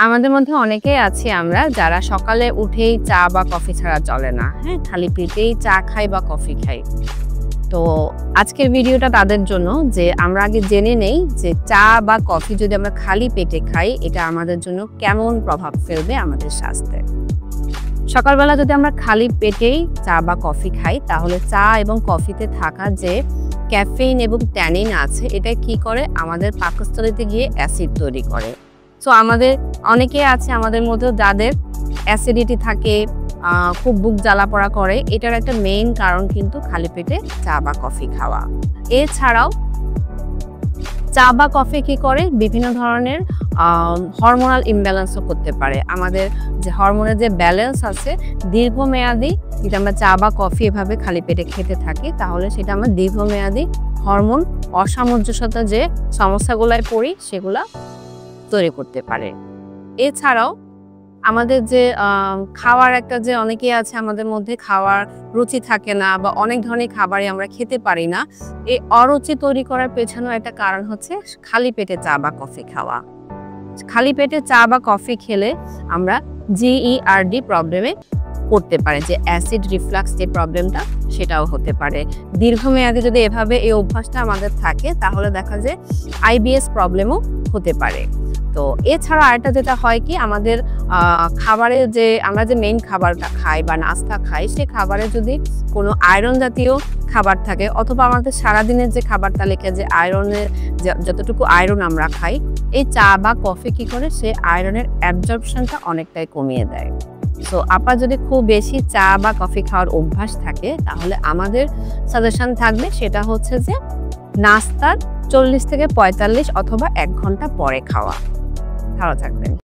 আমাদের মধ্যে অনেকেই আছি আমরা যারা সকালে উঠেই চা বা কফি ছাড়া চলে না। হ্যাঁ, খালি পেটেই চা খাই বা কফি খাই। তো আজকের ভিডিওটা তাদের জন্য যে আমরা আগে জেনে নেই যে চা বা কফি যদি আমরা খালি পেটে খাই এটা আমাদের জন্য কেমন প্রভাব ফেলবে আমাদের স্বাস্থ্যে। সকালবেলা যদি আমরা খালি পেটেই চা বা কফি খাই তাহলে চা এবং কফিতে থাকা যে ক্যাফেইন এবং ট্যানিন আছে এটা কি করে আমাদের পাকস্থলীতে গিয়ে অ্যাসিড তৈরি করে। সো আমাদের অনেকেই আছে আমাদের মধ্যে যাদের অ্যাসিডিটি থাকে, খুব বুক জ্বালা পড়া করে, এটার একটা মেইন কারণ কিন্তু খালি পেটে চা বা কফি খাওয়া। এছাড়াও চা বা কফি কি করে বিভিন্ন ধরনের হরমোনাল ইমব্যালেন্সও করতে পারে। আমাদের যে হরমোনের যে ব্যালেন্স আছে দীর্ঘমেয়াদী যদি আমরা চা বা কফি এভাবে খালি পেটে খেতে থাকি তাহলে সেটা আমরা দীর্ঘমেয়াদী হরমোন অসামঞ্জস্যতা যে সমস্যাগুলোয় পড়ি সেগুলা তৈরি করতে পারে। এছাড়াও আমাদের যে খাওয়ার একটা যে অনেকেই আছে আমাদের মধ্যে খাওয়ার রুচি থাকে না বা অনেক ধরনের খাবারই আমরা খেতে পারি না, এই অরুচি তৈরি করার পেছনেও একটা কারণ হচ্ছে খালি পেটে চা বা কফি খাওয়া। খালি পেটে চা বা কফি খেলে আমরা GERD প্রবলেমে পড়তে পারে, যে অ্যাসিড রিফ্লাক্স যে প্রবলেমটা সেটাও হতে পারে। দীর্ঘমেয়াদী যদি এভাবে এই অভ্যাসটা আমাদের থাকে তাহলে দেখা যায় IBS প্রবলেমও হতে পারে। তো এছাড়া আরেকটা যেটা হয় কি আমাদের খাবারে যে আমরা যে মেইন খাবারটা খাই বা নাস্তা খাই সে খাবারে যদি কোনো আয়রন জাতীয় খাবার থাকে অথবা আমাদের সারাদিনের যে খাবার তালিকায় যে আয়রনের যতটুকু আয়রন আমরা খাই এই চা বা কফি কি করে সে আয়রনের অ্যাবজর্পশনটা অনেকটাই কমিয়ে দেয়। সো আপনার যদি খুব বেশি চা বা কফি খাওয়ার অভ্যাস থাকে তাহলে আমাদের সাজেশন থাকবে সেটা হচ্ছে যে নাস্তার 40 থেকে 45 অথবা 1 ঘন্টা পরে খাওয়া। ভালো থাকবেন।